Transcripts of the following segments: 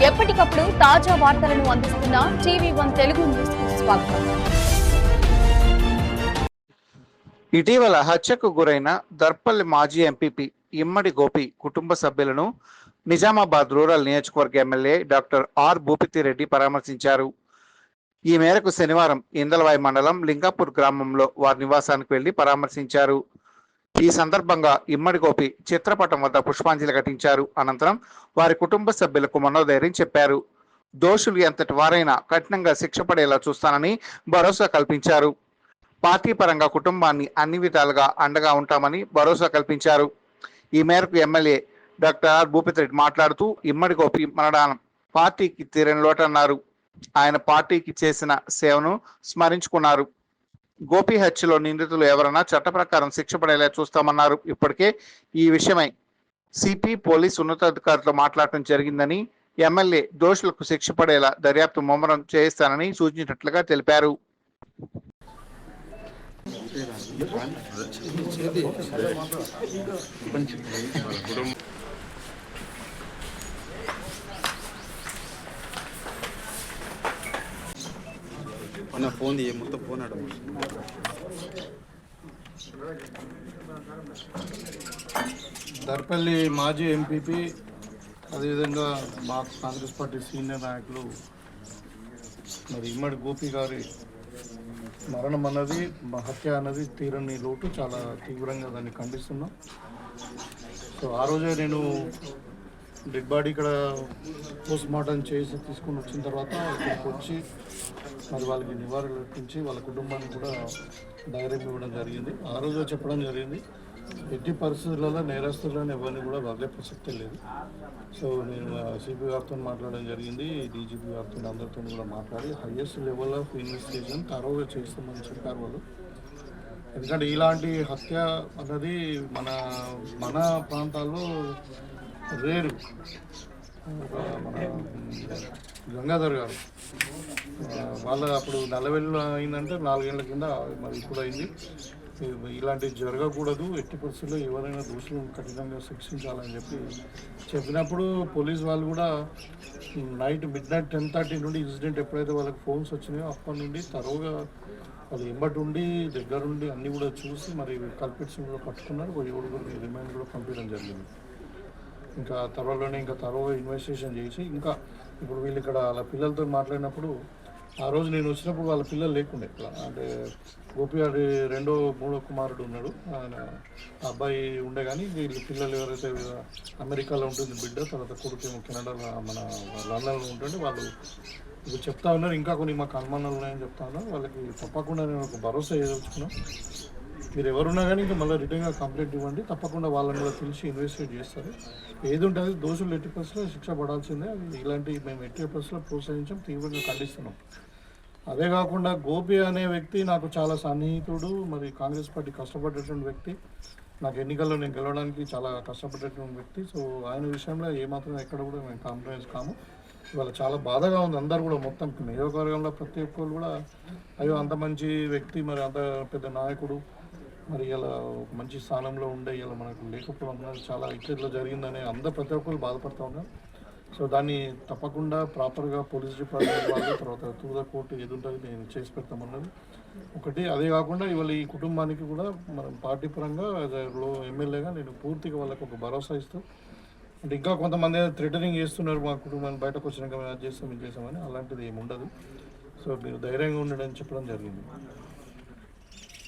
ఎప్పటికప్పుడు తాజా వార్తలను అందిస్తున్న టీవీ1 తెలుగు న్యూస్ కు స్వాగతం. ఇటీవల హత్యకు గురైన దర్పల్లి మాజీ ఎంపీపీ ఇమ్మడి గోపి కుటుంబ సభ్యులను నిజామాబాద్ రూరల్ నియోజకవర్గ ఎమ్మెల్యే డాక్టర్ ఆర్ భూపతిరెడ్డి పరామర్శించారు. ఈ మేరకు శనివారం ఇందలవాయి మండలం లింగాపూర్ గ్రామంలో వారి నివాసానికి వెళ్లి పరామర్శించారు. ఈ సందర్భంగా ఇమ్మడి గోపి చిత్రపటం వద్ద పుష్పాంజలి ఘటించారు. అనంతరం వారి కుటుంబ సభ్యులకు మనోధైర్యం చెప్పారు. దోషులు ఎంతటి వారైనా కఠినంగా శిక్ష పడేలా చూస్తానని భరోసా కల్పించారు. పార్టీ పరంగా కుటుంబాన్ని అన్ని విధాలుగా అండగా ఉంటామని భరోసా కల్పించారు. ఈ మేరకు ఎమ్మెల్యే డాక్టర్ ఆర్ భూపతిరెడ్డి మాట్లాడుతూ ఇమ్మడి గోపి మరణం పార్టీకి తీరని లోటన్నారు. ఆయన పార్టీకి చేసిన సేవను స్మరించుకున్నారు. గోపి హత్యలో నిందితులు ఎవరైనా చట్ట ప్రకారం శిక్ష పడేలా చూస్తామన్నారు. ఇప్పటికే ఈ విషయమై సిపి పోలీసు ఉన్నతాధికారులతో మాట్లాడటం జరిగిందని, ఎమ్మెల్యే దోషులకు శిక్ష పడేలా దర్యాప్తు ముమ్మరం చేయిస్తానని సూచించినట్లుగా తెలిపారు. ఫోన్ మొత్తం ఫోన్ ఆడ దర్పల్లి మాజీ ఎంపీపీ, అదేవిధంగా మా కాంగ్రెస్ పార్టీ సీనియర్ నాయకులు మరి ఇమ్మడి గోపి గారి మరణం అన్నది, హత్య అన్నది తీరని లోటు. చాలా తీవ్రంగా దాన్ని ఖండిస్తున్నాం. సో ఆ రోజే నేను డెడ్ బాడీ ఇక్కడ పోస్ట్ మార్టం చేసి తీసుకుని వచ్చిన తర్వాత ఇక్కడికి వచ్చి మరి వాళ్ళకి నివారణ అర్పించి వాళ్ళ కుటుంబానికి కూడా ధైర్యం ఇవ్వడం జరిగింది. ఆ రోజు చెప్పడం జరిగింది, ఎట్టి పరిస్థితులలో నేరస్తులను ఎవరిని కూడా వదిలే ప్రసక్తే లేదు. సో నేను సిపి గారితో మాట్లాడడం జరిగింది, డీజీపీ గారితో అందరితో కూడా మాట్లాడి హైయెస్ట్ లెవెల్ ఆఫ్ ఇన్వెస్టిగేషన్ తరోగా చేస్తామని చెప్పారు వాళ్ళు. ఎందుకంటే ఇలాంటి హత్య అన్నది మన ప్రాంతాల్లో రేరు. మన గంగాధర్ గారు వాళ్ళ అప్పుడు నల్లవెల్లు అయిందంటే 4 ఏళ్ల కింద, మరి ఇప్పుడు అయింది. ఇలాంటివి జరగకూడదు, ఎట్టి పరిస్థితుల్లో ఎవరైనా దోషులను కఠినంగా శిక్షించాలని చెప్పినప్పుడు పోలీస్ వాళ్ళు కూడా నైట్ మిడ్నైట్ 10:30 నుండి ఇన్సిడెంట్ ఎప్పుడైతే వాళ్ళకి ఫోన్స్ వచ్చినాయో అప్పటి నుండి తరోగా వాళ్ళు ఎంబటి ఉండి దగ్గరుండి అన్నీ కూడా చూసి మరి కల్పిట్స్ కూడా పట్టుకున్నారు. 7 రిమైండ్ కూడా పంపించడం జరిగింది. ఇంకా త్వరలోనే తరోగా ఇన్వెస్టిగేషన్ చేసి ఇంకా ఇప్పుడు వీళ్ళు ఇక్కడ వాళ్ళ పిల్లలతో మాట్లాడినప్పుడు, ఆ రోజు నేను వచ్చినప్పుడు వాళ్ళ పిల్లలు లేకుండే ఇక్కడ. అంటే గోపి గారి మూడో కుమారుడు ఉన్నాడు, ఆయన అబ్బాయి ఉండే. కానీ వీళ్ళు పిల్లలు ఎవరైతే అమెరికాలో ఉంటుంది బిడ్డ, తర్వాత కొడుకు కెనడాలో మన లండన్లో ఉంటుంటే వాళ్ళు ఇప్పుడు చెప్తా ఉన్నారు, ఇంకా కొన్ని మాకు అనుమానాలు ఉన్నాయని చెప్తా ఉన్నారు. వాళ్ళకి తప్పకుండా నేను ఒక భరోసా ఇవ్వదలుచుకున్నాను. మీరు ఎవరున్నా కానీ ఇంకా మళ్ళీ రిటర్న్గా కంప్లైంట్ ఇవ్వండి, తప్పకుండా వాళ్ళని కూడా తెలిసి ఇన్వెస్టిగేట్ చేస్తారు. ఏది ఉంటుంది దోషులు ఎట్టి పరిస్థితుల్లో శిక్ష పడాల్సిందే. ఇలాంటి మేము ఎట్టి పరిస్థితుల్లో ప్రోత్సహించాం, తీవ్రంగా ఖండిస్తున్నాం. అదే కాకుండా గోపి అనే వ్యక్తి నాకు చాలా సన్నిహితుడు, మరి కాంగ్రెస్ పార్టీ కష్టపడేటువంటి వ్యక్తి, నాకు ఎన్నికల్లో నేను గెలవడానికి చాలా కష్టపడేటువంటి వ్యక్తి. సో ఆయన విషయంలో ఏమాత్రం ఎక్కడ కూడా మేము కాంప్రమైజ్ కాము. ఇవాళ చాలా బాధగా ఉంది. అందరు కూడా మొత్తం నియోజకవర్గంలో ప్రతి ఒక్కరు కూడా అయ్యో అంత మంచి వ్యక్తి, మరి అంత పెద్ద నాయకుడు, మరి ఇలా ఒక మంచి స్థానంలో ఉండే ఇలా మనకు లేకపోవడం అనేది చాలా ఇక్కట్లో జరిగిందని ప్రతి ఒక్కరు బాధపడుతూ ఉన్నారు. సో దాన్ని తప్పకుండా ప్రాపర్గా పోలీస్ డిపార్ట్మెంట్ వాళ్ళు, తర్వాత తూద కోర్టు ఏది ఉంటుంది నేను చేసి పెడతామన్నది ఒకటి. అదే కాకుండా ఇవాళ ఈ కుటుంబానికి కూడా మనం పార్టీ పరంగా ఎమ్మెల్యేగా నేను పూర్తిగా వాళ్ళకి ఒక భరోసా ఇస్తూ, అంటే ఇంకా కొంతమంది థ్రెటనింగ్ చేస్తున్నారు మా కుటుంబాన్ని బయటకు వచ్చినాక మేము అది చేస్తాం ఇది చేస్తామని, అలాంటిది ఏమి ఉండదు. సో మీరు ధైర్యంగా ఉండడని చెప్పడం జరిగింది.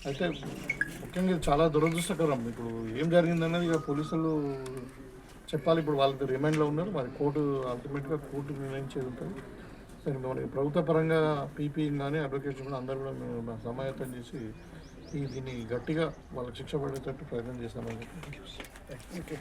అయితే ముఖ్యంగా చాలా దురదృష్టకరం. ఇప్పుడు ఏం జరిగిందన్నది ఇక పోలీసులు చెప్పాలి. ఇప్పుడు వాళ్ళకి రిమైండ్లో ఉన్నారు, మరి కోర్టు అల్టిమేట్గా కోర్టు నిర్ణయించేది ఉంటుంది. సరే మనకి ప్రభుత్వ పరంగా పీపీ కానీ అడ్వకేట్స్ కూడా అందరూ కూడా మేము సమాయత్తం చేసి దీన్ని గట్టిగా వాళ్ళకి శిక్ష పడేటట్టు ప్రయత్నం చేస్తామని.